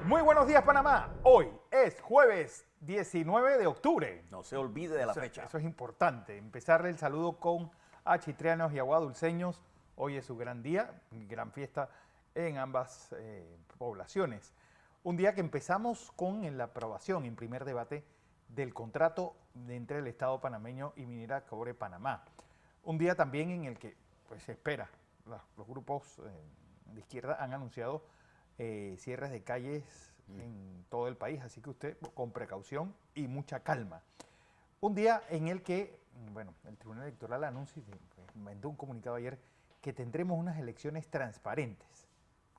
Muy buenos días, Panamá. Hoy es jueves 19 de octubre. No se olvide de la fecha. Eso es importante. Empezar el saludo con achitreanos y aguadulceños. Hoy es su gran día, gran fiesta en ambas poblaciones. Un día que empezamos con la aprobación en primer debate del contrato entre el Estado panameño y Minera Cobre Panamá. Un día también en el que pues, se espera. Los grupos de izquierda han anunciado cierres de calles en todo el país, así que usted con precaución y mucha calma. Un día en el que, bueno, el Tribunal Electoral anuncia, mandó un comunicado ayer, que tendremos unas elecciones transparentes.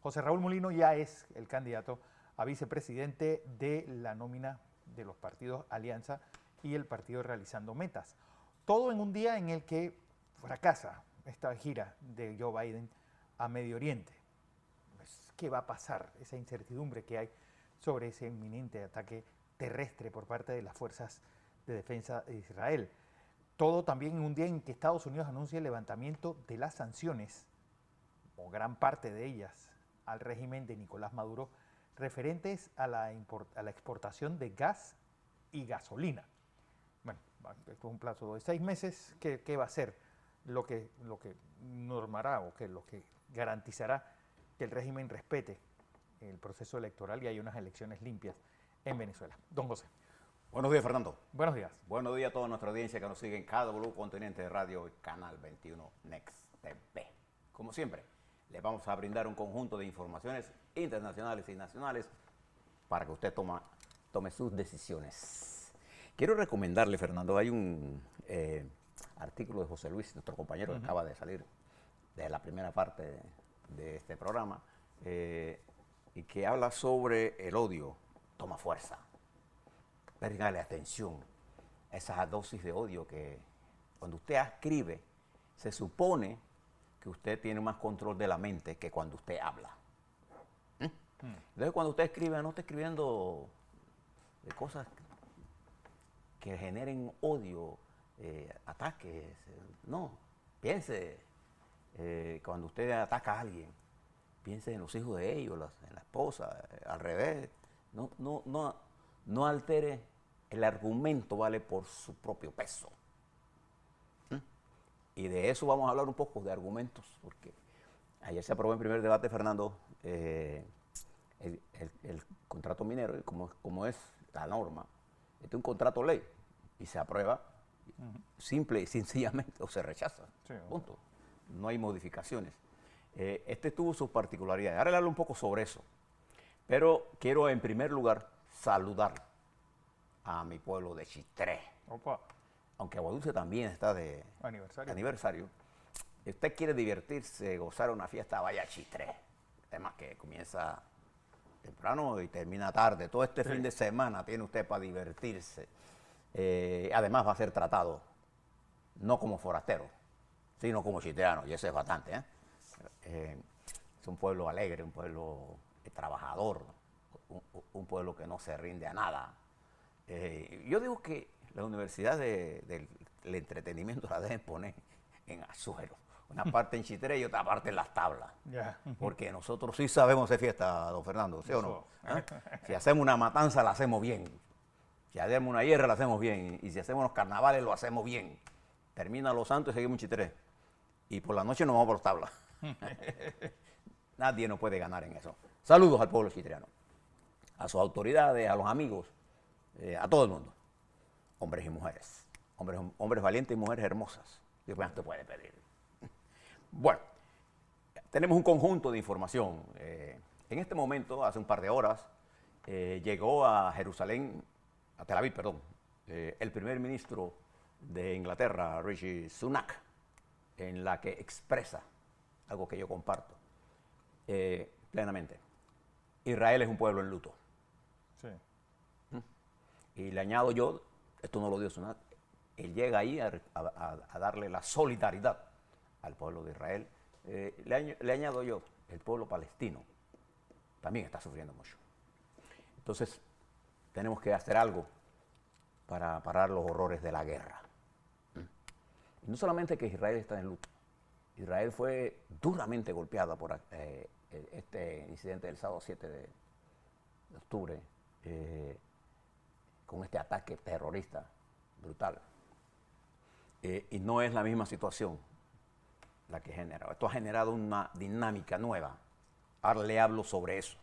José Raúl Molino ya es el candidato a vicepresidente de la nómina de los partidos Alianza y el partido Realizando Metas. Todo en un día en el que fracasa esta gira de Joe Biden a Medio Oriente. ¿Qué va a pasar? Esa incertidumbre que hay sobre ese inminente ataque terrestre por parte de las fuerzas de defensa de Israel. Todo también en un día en que Estados Unidos anuncia el levantamiento de las sanciones, o gran parte de ellas, al régimen de Nicolás Maduro, referentes a la exportación de gas y gasolina. Bueno, esto es un plazo de 6 meses. ¿Qué va a ser lo que normará o lo que garantizará que el régimen respete el proceso electoral y haya unas elecciones limpias en Venezuela? Don José. Buenos días, Fernando. Buenos días. Buenos días a toda nuestra audiencia que nos sigue en KW Continente de Radio y Canal 21 Next TV. Como siempre, les vamos a brindar un conjunto de informaciones internacionales y nacionales para que usted tome sus decisiones. Quiero recomendarle, Fernando, hay un artículo de José Luis, nuestro compañero, que acaba de salir de la primera parte de este programa, y que habla sobre el odio toma fuerza. Préstale atención a esa dosis de odio que cuando usted escribe, se supone que usted tiene más control de la mente que cuando usted habla. Entonces, cuando usted escribe, no está escribiendo de cosas que generen odio, ataques. No, piense, cuando usted ataca a alguien, piense en los hijos de ellos, en la esposa, al revés. No altere el argumento, vale, por su propio peso. Y de eso vamos a hablar un poco, de argumentos, porque ayer se aprobó en primer debate, Fernando, el contrato minero, y como es la norma, este es un contrato ley, y se aprueba simple y sencillamente, o se rechaza, sí, punto. No hay modificaciones. Este tuvo sus particularidades. Ahora le hablo un poco sobre eso. Pero quiero en primer lugar saludar a mi pueblo de Chitré. Opa. Aunque Aguadulce también está de aniversario. Si usted quiere divertirse, gozar una fiesta, vaya a Chitré. Además que comienza temprano y termina tarde. Todo este fin de semana tiene usted para divertirse. Además va a ser tratado no como forastero, sino como chitreano, y eso es bastante. Es un pueblo alegre, un pueblo trabajador, un pueblo que no se rinde a nada. Yo digo que la universidad del entretenimiento la deben poner en Azuero, una parte en Chitré y otra parte en Las Tablas, porque nosotros sí sabemos hacer fiesta, don Fernando, ¿sí o no? Si hacemos una matanza la hacemos bien, si hacemos una guerra la hacemos bien, y si hacemos los carnavales lo hacemos bien. Termina Los Santos y seguimos en Chitré, y por la noche nos vamos por Las Tablas. Nadie nos puede ganar en eso. Saludos al pueblo chitreano, a sus autoridades, a los amigos, a todo el mundo. Hombres y mujeres. Hombres valientes y mujeres hermosas. ¿Qué más te puede pedir? Bueno, tenemos un conjunto de información. En este momento, hace un par de horas, llegó a Jerusalén, a Tel Aviv, perdón, el primer ministro de Inglaterra, Rishi Sunak, en la que expresa algo que yo comparto plenamente. Israel es un pueblo en luto. Sí. Y le añado yo, esto no lo dio Sunak, él llega ahí a darle la solidaridad al pueblo de Israel. Le añado yo, el pueblo palestino también está sufriendo mucho. Entonces, tenemos que hacer algo para parar los horrores de la guerra. Y no solamente que Israel está en luto, Israel fue duramente golpeada por este incidente del sábado 7 de octubre, con este ataque terrorista brutal. Y no es la misma situación la que genera. Esto ha generado una dinámica nueva. Ahora le hablo sobre eso.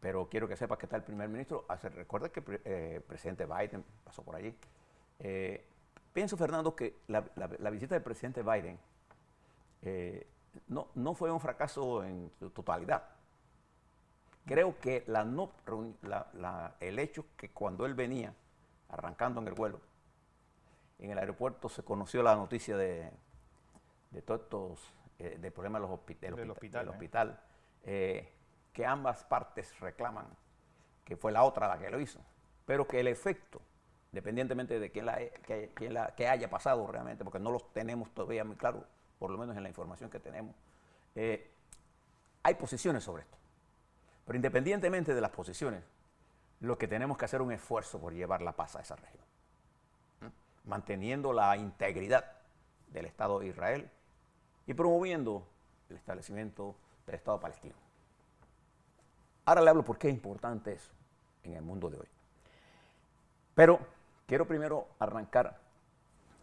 Pero quiero que sepas que está el primer ministro. Recuerda que el presidente Biden pasó por allí. Pienso, Fernando, que la visita del presidente Biden no fue un fracaso en su totalidad. Creo que el hecho que cuando él venía arrancando en el vuelo, en el aeropuerto se conoció la noticia de todos estos del problema del hospital, que ambas partes reclaman que fue la otra la que lo hizo, pero que el efecto, independientemente de que haya pasado realmente, porque no los tenemos todavía muy claro, por lo menos en la información que tenemos, hay posiciones sobre esto. Pero independientemente de las posiciones, lo que tenemos que hacer es un esfuerzo por llevar la paz a esa región, manteniendo la integridad del Estado de Israel y promoviendo el establecimiento del Estado palestino. Ahora le hablo por qué es importante eso en el mundo de hoy. Pero quiero primero arrancar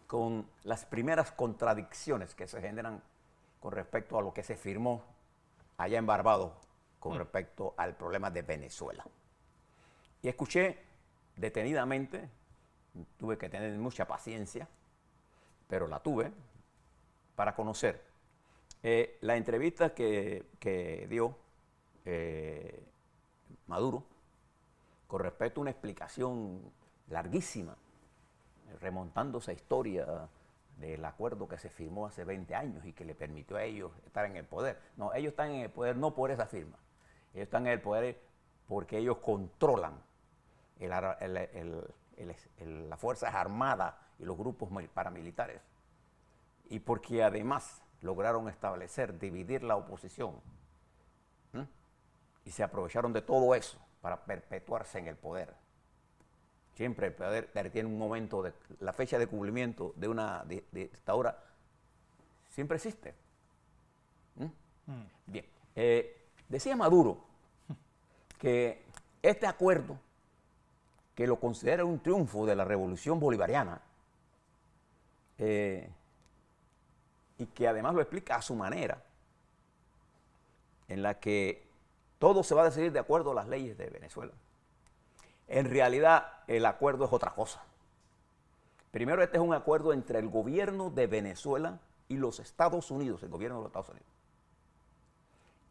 con las primeras contradicciones que se generan con respecto a lo que se firmó allá en Barbados con respecto al problema de Venezuela. Y escuché detenidamente, tuve que tener mucha paciencia, pero la tuve para conocer la entrevista que dio Maduro con respecto a una explicación larguísima, remontando esa historia del acuerdo que se firmó hace 20 años y que le permitió a ellos estar en el poder. No, ellos están en el poder no por esa firma, ellos están en el poder porque ellos controlan las Fuerzas Armadas y los grupos paramilitares, y porque además lograron dividir la oposición, y se aprovecharon de todo eso para perpetuarse en el poder. Siempre el poder tiene un momento, la fecha de cumplimiento de una dictadura siempre existe. Bien, decía Maduro que este acuerdo, que lo considera un triunfo de la revolución bolivariana, y que además lo explica a su manera, en la que todo se va a decidir de acuerdo a las leyes de Venezuela. En realidad, el acuerdo es otra cosa. Primero, este es un acuerdo entre el gobierno de Venezuela y los Estados Unidos, el gobierno de los Estados Unidos,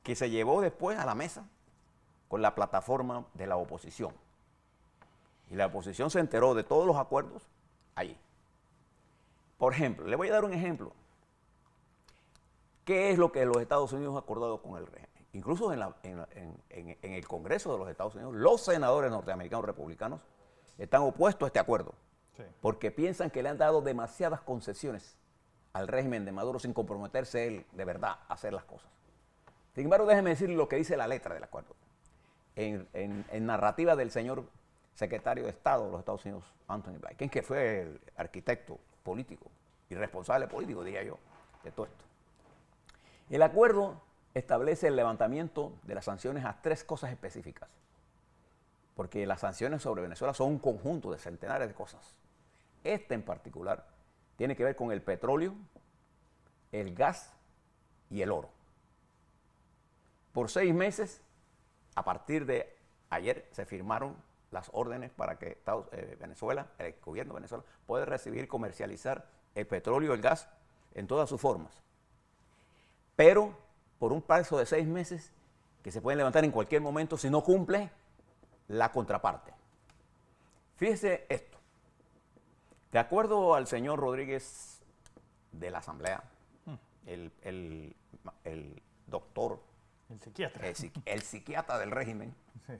que se llevó después a la mesa con la plataforma de la oposición. Y la oposición se enteró de todos los acuerdos allí. Por ejemplo, le voy a dar un ejemplo. ¿Qué es lo que los Estados Unidos han acordado con el régimen? Incluso en el Congreso de los Estados Unidos, los senadores norteamericanos republicanos están opuestos a este acuerdo, porque piensan que le han dado demasiadas concesiones al régimen de Maduro sin comprometerse él de verdad a hacer las cosas. Sin embargo, déjenme decir lo que dice la letra del acuerdo. En narrativa del señor secretario de Estado de los Estados Unidos, Anthony Blinken, que fue el arquitecto político y responsable político, diría yo, de todo esto. El acuerdo establece el levantamiento de las sanciones a 3 cosas específicas, porque las sanciones sobre Venezuela son un conjunto de centenares de cosas. Esta en particular tiene que ver con el petróleo, el gas y el oro. Por 6 meses, a partir de ayer, se firmaron las órdenes para que Venezuela, el gobierno de Venezuela, pueda recibir y comercializar el petróleo y el gas en todas sus formas. Pero por un plazo de 6 meses que se pueden levantar en cualquier momento si no cumple la contraparte. Fíjese esto. De acuerdo al señor Rodríguez de la Asamblea, el doctor, el psiquiatra del régimen, sí,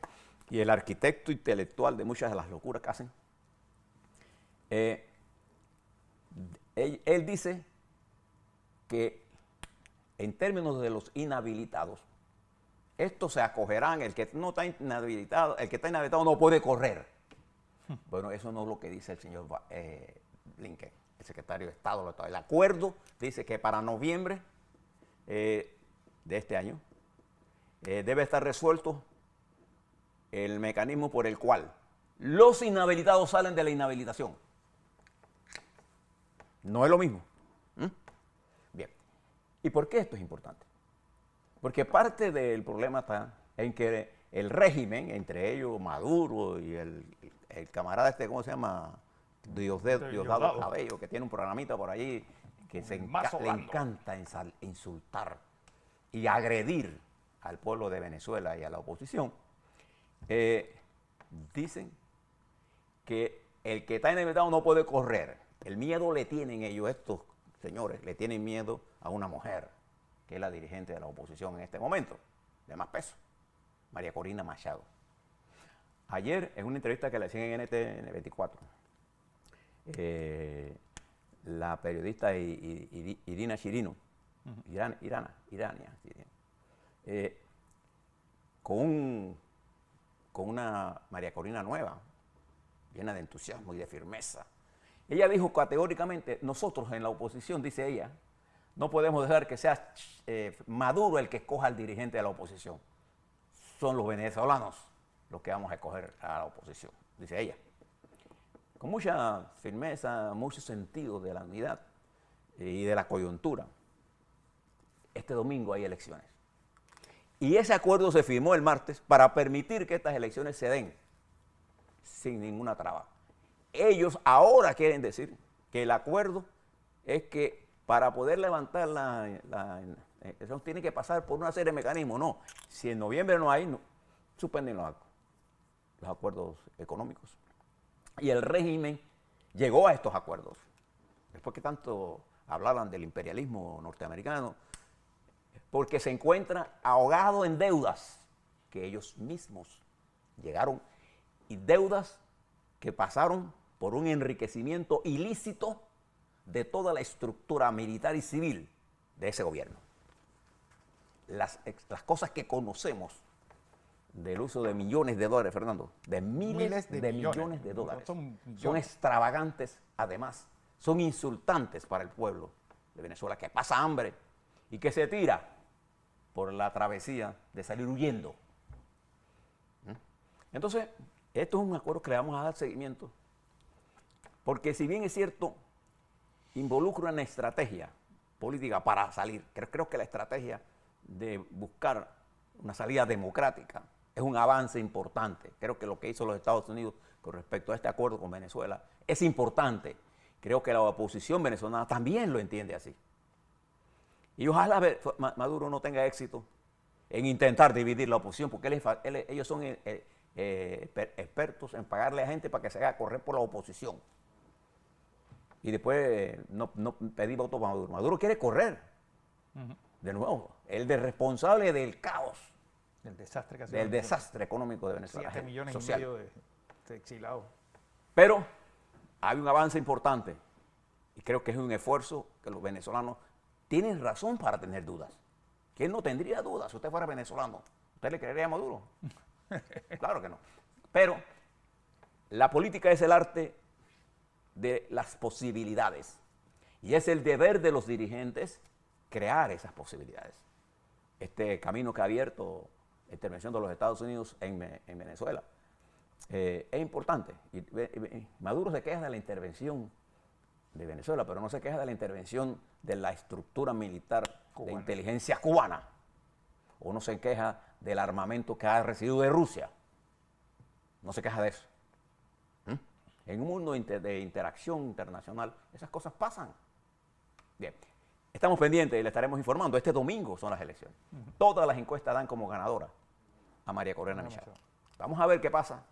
y el arquitecto intelectual de muchas de las locuras que hacen, él dice que en términos de los inhabilitados, estos se acogerán, el que no está inhabilitado, el que está inhabilitado no puede correr. Bueno, eso no es lo que dice el señor Blinken, el secretario de Estado. El acuerdo dice que para noviembre de este año debe estar resuelto el mecanismo por el cual los inhabilitados salen de la inhabilitación. No es lo mismo. Bien. ¿Y por qué esto es importante? Porque parte del problema está en que el régimen, entre ellos Maduro y el camarada este, ¿cómo se llama? Diosdado Cabello, que tiene un programita por allí que le encanta insultar y agredir al pueblo de Venezuela y a la oposición, dicen que el que está inhabilitado no puede correr. El miedo le tienen ellos, estos señores, le tienen miedo a una mujer, que es la dirigente de la oposición en este momento, de más peso, María Corina Machado. Ayer, en una entrevista que le hacían en NTN24, la periodista Irina Chirino, Irania Chirino, con una María Corina nueva, llena de entusiasmo y de firmeza. Ella dijo categóricamente, nosotros en la oposición, dice ella, no podemos dejar que sea Maduro el que escoja al dirigente de la oposición. Son los venezolanos los que vamos a escoger a la oposición, dice ella. Con mucha firmeza, mucho sentido de la unidad y de la coyuntura. Este domingo hay elecciones. Y ese acuerdo se firmó el martes para permitir que estas elecciones se den sin ninguna traba. Ellos ahora quieren decir que el acuerdo es que para poder levantar eso tiene que pasar por una serie de mecanismos. No, si en noviembre no hay, suspenden los acuerdos económicos. Y el régimen llegó a estos acuerdos. Después que tanto hablaban del imperialismo norteamericano, porque se encuentra ahogado en deudas que ellos mismos llegaron, y deudas que pasaron por un enriquecimiento ilícito de toda la estructura militar y civil de ese gobierno. Las cosas que conocemos del uso de millones de dólares, Fernando, de miles de millones de dólares, son extravagantes, además, son insultantes para el pueblo de Venezuela, que pasa hambre y que se tira por la travesía de salir huyendo. Entonces, esto es un acuerdo que le vamos a dar seguimiento, porque si bien es cierto, involucra una estrategia política para salir, creo que la estrategia de buscar una salida democrática es un avance importante. Creo que lo que hizo los Estados Unidos con respecto a este acuerdo con Venezuela es importante. Creo que la oposición venezolana también lo entiende así. Y ojalá Maduro no tenga éxito en intentar dividir la oposición, porque ellos son expertos en pagarle a gente para que se haga correr por la oposición. Y después no pedir voto para Maduro. Maduro quiere correr. De nuevo, el responsable del caos. Del desastre que ha sido. Del desastre económico de Venezuela. 7 millones social. Y medio de exilados. Pero hay un avance importante. Y creo que es un esfuerzo que los venezolanos tienen razón para tener dudas. ¿Quién no tendría dudas si usted fuera venezolano? ¿Usted le creería a Maduro? Claro que no. Pero la política es el arte de las posibilidades. Y es el deber de los dirigentes crear esas posibilidades. Este camino que ha abierto la intervención de los Estados Unidos en Venezuela es importante. Y Maduro se queja de la intervención de Venezuela, pero no se queja de la intervención de la estructura militar de inteligencia cubana. O no se queja del armamento que ha recibido de Rusia. No se queja de eso. En un mundo de interacción internacional, esas cosas pasan. Bien, estamos pendientes y le estaremos informando. Este domingo son las elecciones. Todas las encuestas dan como ganadora a María Corina Machado. Vamos a ver qué pasa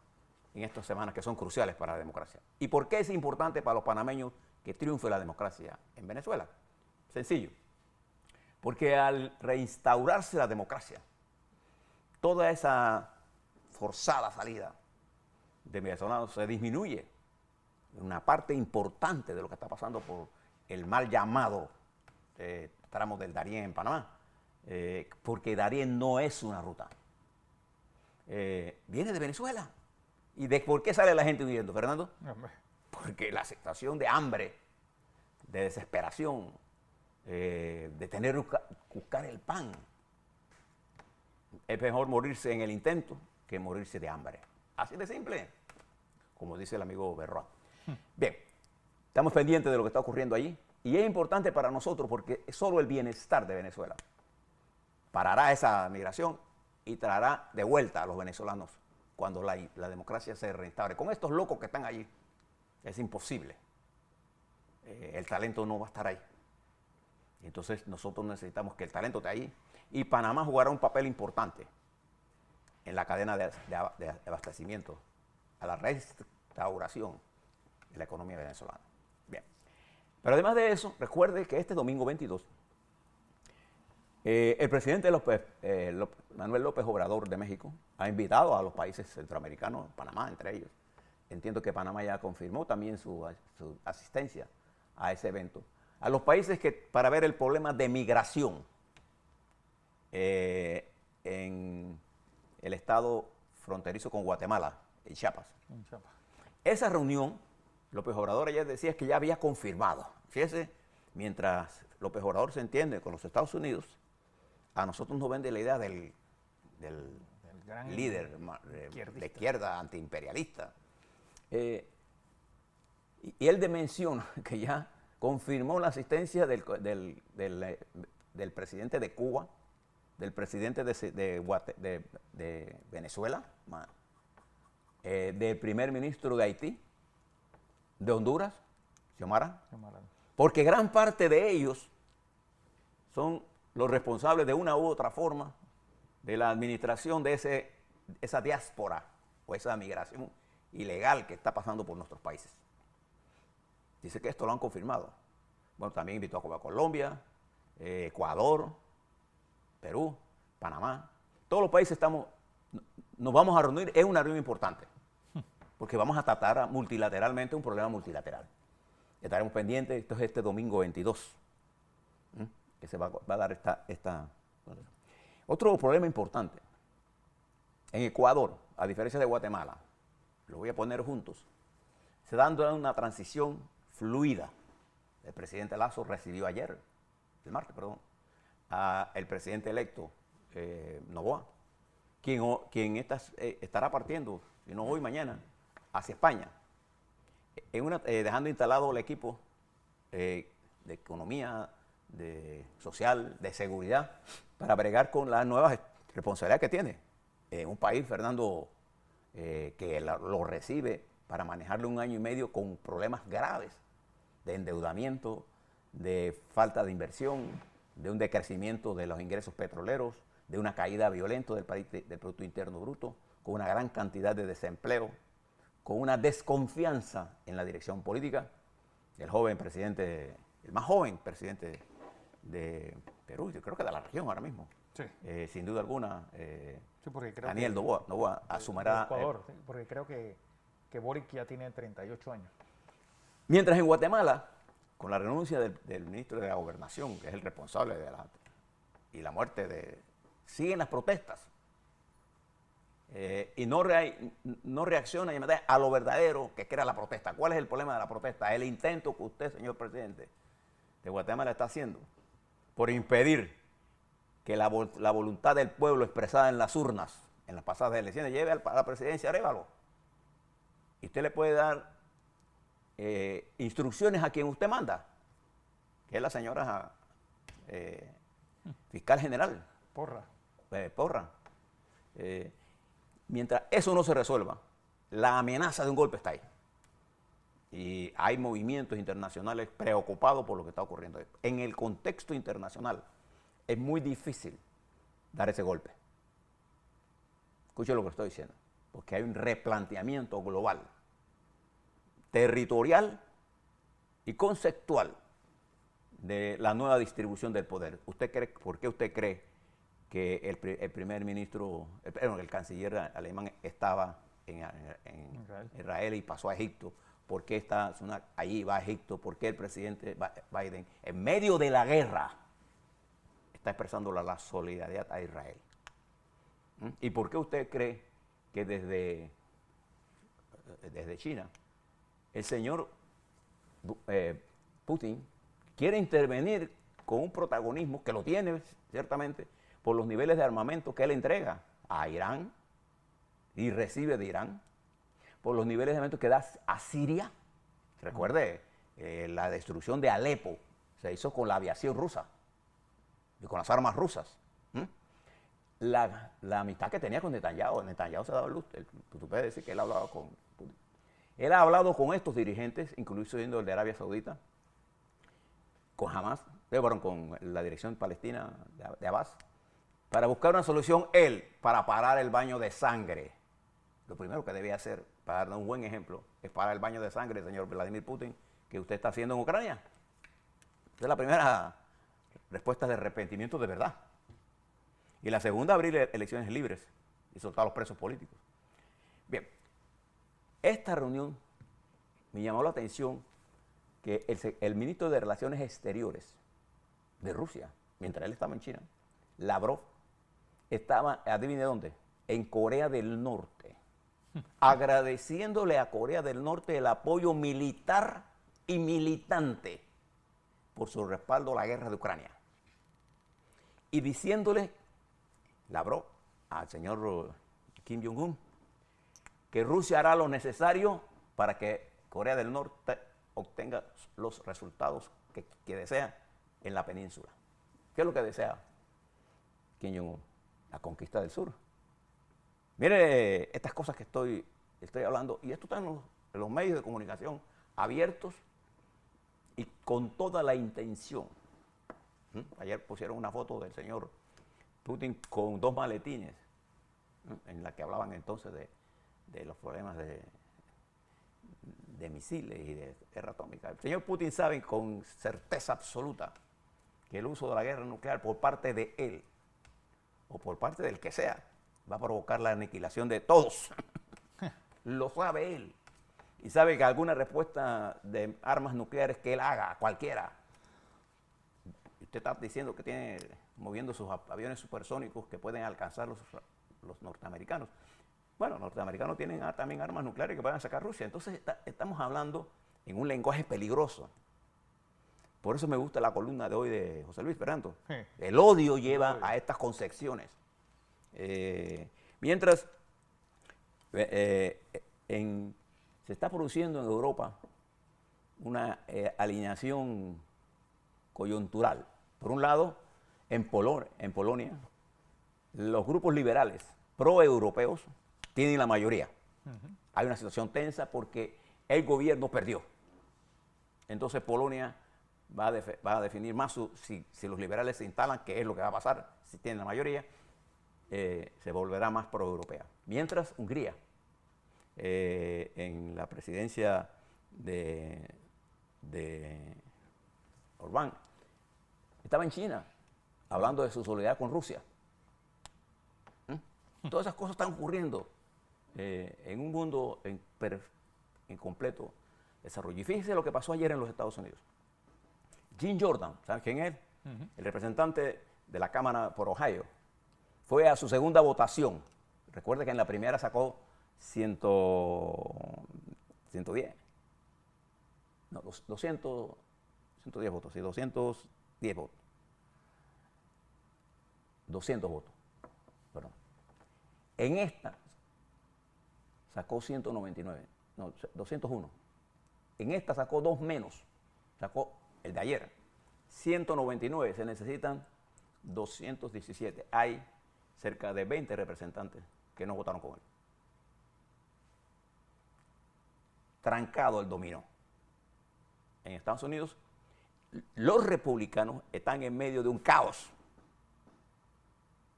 en estas semanas que son cruciales para la democracia. ¿Y por qué es importante para los panameños que triunfe la democracia en Venezuela? Sencillo. Porque al reinstaurarse la democracia, toda esa forzada salida de venezolanos se disminuye. Una parte importante de lo que está pasando por el mal llamado tramo del Darién en Panamá, porque Darién no es una ruta. Viene de Venezuela. ¿Y de por qué sale la gente huyendo, Fernando? Porque la situación de hambre, de desesperación, de tener que buscar el pan. Es mejor morirse en el intento que morirse de hambre. Así de simple, como dice el amigo Berroa. Bien, estamos pendientes de lo que está ocurriendo allí y es importante para nosotros porque solo el bienestar de Venezuela parará esa migración y traerá de vuelta a los venezolanos cuando la democracia se reinstaure. Con estos locos que están allí, es imposible. El talento no va a estar ahí. Entonces nosotros necesitamos que el talento esté ahí y Panamá jugará un papel importante en la cadena de abastecimiento, a la restauración de la economía venezolana. Bien. Pero además de eso, recuerde que este domingo 22, el presidente Manuel López Obrador de México ha invitado a los países centroamericanos, Panamá entre ellos. Entiendo que Panamá ya confirmó también su asistencia a ese evento. A los países para ver el problema de migración en el estado fronterizo con Guatemala, en Chiapas. Esa reunión, López Obrador ayer decía que ya había confirmado. Fíjese, mientras López Obrador se entiende con los Estados Unidos, a nosotros nos vende la idea del gran líder de izquierda antiimperialista. Y él menciona que ya confirmó la asistencia del presidente de Cuba, del presidente de Venezuela, del primer ministro de Haití, de Honduras, Xiomara, porque gran parte de ellos son los responsables de una u otra forma de la administración de esa diáspora o esa migración ilegal que está pasando por nuestros países. Dice que esto lo han confirmado. Bueno, también invitó a Colombia, Ecuador, Perú, Panamá. Todos los países nos vamos a reunir. Es una reunión importante, porque vamos a tratar multilateralmente un problema multilateral. Estaremos pendientes. Esto es este domingo 22, que se va a dar esta. Otro problema importante. En Ecuador, a diferencia de Guatemala, lo voy a poner juntos, se da una transición fluida. El presidente Lazo recibió ayer, el martes, perdón, al presidente electo Noboa, quien estará partiendo, si no hoy, mañana, hacia España, dejando instalado el equipo de economía, de social, de seguridad, para bregar con las nuevas responsabilidades que tiene. Un país, Fernando, que lo recibe para manejarlo 1 año y medio con problemas graves de endeudamiento, de falta de inversión, de un decrecimiento de los ingresos petroleros, de una caída violenta del Producto Interno Bruto, con una gran cantidad de desempleo, con una desconfianza en la dirección política. El más joven presidente de Perú, yo creo que de la región ahora mismo, sí. Sin duda alguna, sí, Daniel Noboa asumirá. Ecuador, sí, porque creo que Boric ya tiene 38 años. Mientras en Guatemala, con la renuncia del ministro de la Gobernación, que es el responsable y la muerte siguen las protestas. Y no reacciona a lo verdadero que era la protesta. ¿Cuál es el problema de la protesta? El intento que usted, señor presidente de Guatemala, está haciendo por impedir que la voluntad del pueblo expresada en las urnas, en las pasadas elecciones, lleve a la presidencia a Arévalo. Y usted le puede dar instrucciones a quien usted manda, que es la señora fiscal general. Porra. Porra. Mientras eso no se resuelva, la amenaza de un golpe está ahí. Y hay movimientos internacionales preocupados por lo que está ocurriendo. En el contexto internacional es muy difícil dar ese golpe. Escuche lo que estoy diciendo, porque hay un replanteamiento global, territorial y conceptual de la nueva distribución del poder. ¿Por qué usted cree que el primer ministro, el canciller alemán estaba en Israel y pasó a Egipto? ¿Por qué allí va a Egipto? ¿Por qué el presidente Biden, en medio de la guerra, está expresando la solidaridad a Israel? ¿Y por qué usted cree que desde China el señor Putin quiere intervenir con un protagonismo que lo tiene, ciertamente, por los niveles de armamento que él entrega a Irán, y recibe de Irán, por los niveles de armamento que da a Siria. Recuerde, la destrucción de Alepo se hizo con la aviación rusa y con las armas rusas. La amistad que tenía con Netanyahu se daba luz. Tú puedes decir que él ha hablado con Putin. Él ha hablado con estos dirigentes, incluyendo el de Arabia Saudita, con Hamas, con la dirección palestina de Abbas, para buscar una solución para parar el baño de sangre. Lo primero que debía hacer, para darle un buen ejemplo, es parar el baño de sangre, señor Vladimir Putin, que usted está haciendo en Ucrania. Esa es la primera respuesta de arrepentimiento de verdad. Y la segunda, abrir elecciones libres y soltar a los presos políticos. Bien, esta reunión me llamó la atención que el ministro de Relaciones Exteriores de Rusia, mientras él estaba en China, Lavrov, estaba, adivine dónde, en Corea del Norte, agradeciéndole a Corea del Norte el apoyo militar y militante por su respaldo a la guerra de Ucrania. Y diciéndole, Lavrov, al señor Kim Jong-un, que Rusia hará lo necesario para que Corea del Norte obtenga los resultados que desea en la península. ¿Qué es lo que desea Kim Jong-un? La conquista del sur. Mire estas cosas que estoy hablando, y esto está en los medios de comunicación abiertos y con toda la intención. Ayer pusieron una foto del señor Putin con 2 maletines, en la que hablaban entonces de los problemas de misiles y de guerra atómica. El señor Putin sabe con certeza absoluta que el uso de la guerra nuclear por parte de él, o por parte del que sea, va a provocar la aniquilación de todos. Lo sabe él. Y sabe que alguna respuesta de armas nucleares que él haga, cualquiera, usted está diciendo que tiene moviendo sus aviones supersónicos que pueden alcanzar los norteamericanos. Bueno, los norteamericanos tienen también armas nucleares que pueden sacar Rusia. Entonces estamos hablando en un lenguaje peligroso. Por eso me gusta la columna de hoy de José Luis Fernando. Sí. El odio lleva a estas concepciones. Mientras se está produciendo en Europa una alineación coyuntural. Por un lado, en Polonia, los grupos liberales proeuropeos tienen la mayoría. Hay una situación tensa porque el gobierno perdió. Entonces Polonia va a definir más si los liberales se instalan, qué es lo que va a pasar, si tienen la mayoría, se volverá más proeuropea. Mientras Hungría, en la presidencia de Orbán, estaba en China hablando de su solidaridad con Rusia. Todas esas cosas están ocurriendo en un mundo en completo desarrollo. Y fíjense lo que pasó ayer en los Estados Unidos. Jim Jordan, ¿saben quién es? El representante de la Cámara por Ohio, fue a su segunda votación. Recuerde que en la primera sacó 110. No, 110 votos, sí, 210 votos. 200 votos, perdón. En esta sacó 199, no, 201. En esta sacó 2 menos, sacó el de ayer. 199, se necesitan 217. Hay cerca de 20 representantes que no votaron con él. Trancado el dominó. En Estados Unidos, los republicanos están en medio de un caos.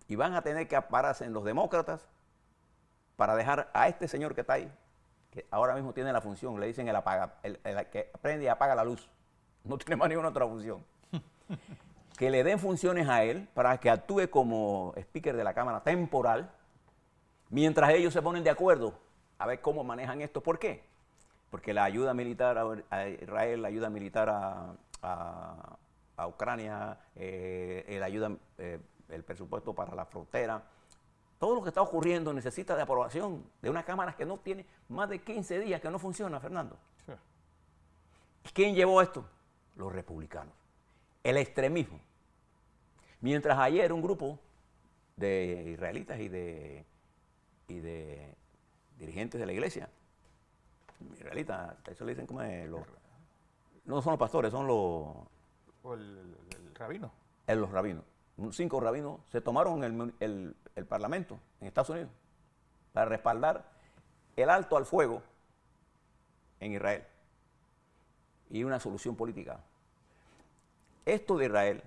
Y van a tener que apararse en los demócratas para dejar a este señor que está ahí, que ahora mismo tiene la función, le dicen el que prende y apaga la luz. No tiene más ninguna otra función. Que le den funciones a él para que actúe como speaker de la Cámara temporal, mientras ellos se ponen de acuerdo a ver cómo manejan esto. ¿Por qué? Porque la ayuda militar a Israel, la ayuda militar a Ucrania, el presupuesto para la frontera, todo lo que está ocurriendo necesita de aprobación de una Cámara que no tiene más de 15 días que no funciona, Fernando. Sí. ¿Quién llevó esto? Los republicanos. El extremismo. Mientras ayer un grupo de israelitas y de dirigentes de la iglesia israelita, eso le dicen como no son los pastores, son O el rabino. los rabinos. 5 rabinos se tomaron el parlamento en Estados Unidos para respaldar el alto al fuego en Israel y una solución política. Esto de Israel,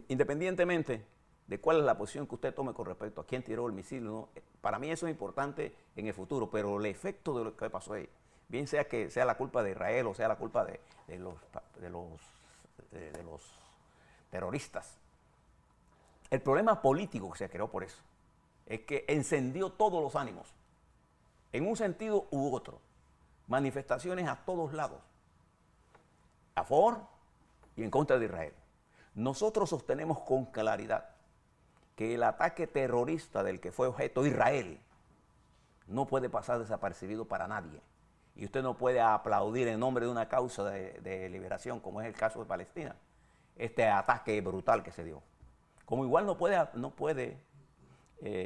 independientemente de cuál es la posición que usted tome con respecto a quién tiró el misil, ¿no? Para mí eso es importante en el futuro, pero el efecto de lo que pasó ahí, bien sea que sea la culpa de Israel o sea la culpa de los terroristas, el problema político que se creó por eso es que encendió todos los ánimos, en un sentido u otro, manifestaciones a todos lados, a favor y en contra de Israel. Nosotros sostenemos con claridad que el ataque terrorista del que fue objeto Israel no puede pasar desapercibido para nadie. Y usted no puede aplaudir en nombre de una causa de liberación, como es el caso de Palestina, este ataque brutal que se dio. Como igual no puede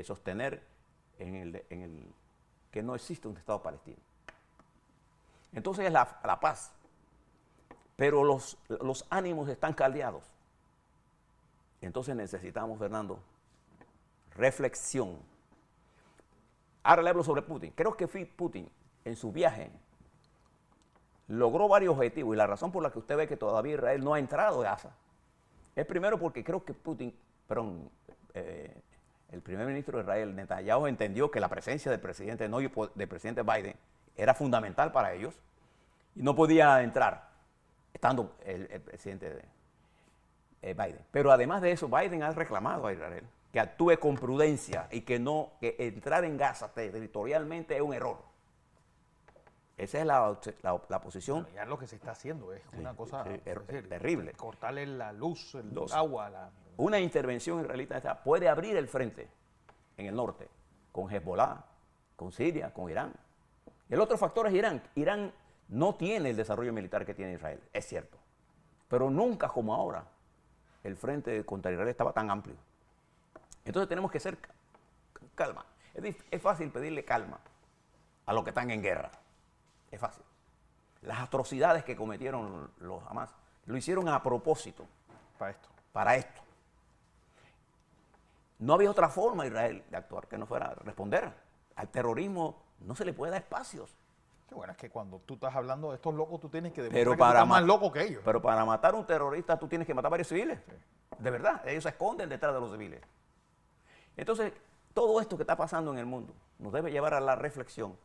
sostener que no existe un Estado palestino. Entonces es la paz. Pero los ánimos están caldeados. Entonces necesitamos, Fernando, reflexión. Ahora le hablo sobre Putin. Creo que Putin, en su viaje, logró varios objetivos. Y la razón por la que usted ve que todavía Israel no ha entrado a Gaza es primero porque creo que el primer ministro de Israel, Netanyahu, entendió que la presencia del presidente Biden era fundamental para ellos y no podía entrar estando el presidente Biden. Pero además de eso, Biden ha reclamado a Israel que actúe con prudencia y que entrar en Gaza territorialmente es un error. Esa es la posición. Bueno, ya lo que se está haciendo es una cosa terrible. Cortarle la luz, el agua. Una intervención israelita puede abrir el frente en el norte con Hezbollah, con Siria, con Irán. Y el otro factor es Irán. Irán no tiene el desarrollo militar que tiene Israel, es cierto. Pero nunca como ahora el frente contra Israel estaba tan amplio. Entonces tenemos que ser calma. Es fácil pedirle calma a los que están en guerra. Es fácil. Las atrocidades que cometieron los Hamas lo hicieron a propósito. Para esto. No había otra forma Israel de actuar que no fuera responder. Al terrorismo no se le puede dar espacios. Sí, bueno, es que cuando tú estás hablando de estos locos, tú tienes que demostrar que tú estás más loco que ellos. Pero para matar a un terrorista tú tienes que matar a varios civiles. Sí. De verdad, ellos se esconden detrás de los civiles. Entonces, todo esto que está pasando en el mundo nos debe llevar a la reflexión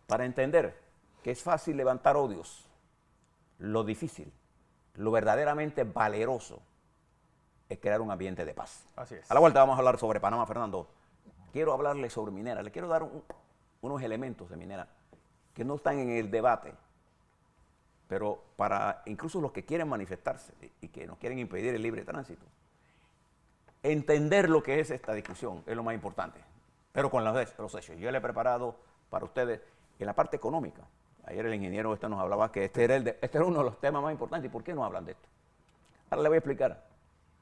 para entender que es fácil levantar odios. Lo difícil, lo verdaderamente valeroso es crear un ambiente de paz. Así es. A la vuelta vamos a hablar sobre Panamá, Fernando. Quiero hablarle sobre minera. Le quiero dar unos elementos de minera que no están en el debate, pero para incluso los que quieren manifestarse y que nos quieren impedir el libre tránsito, entender lo que es esta discusión es lo más importante, pero con los hechos. Yo le he preparado para ustedes en la parte económica. Ayer el ingeniero nos hablaba que este era uno de los temas más importantes. ¿Y por qué no hablan de esto? Ahora le voy a explicar.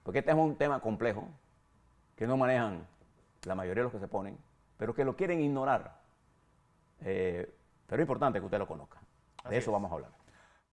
Porque este es un tema complejo que no manejan la mayoría de los que se ponen, pero que lo quieren ignorar. Pero es importante que usted lo conozca. De eso vamos a hablar.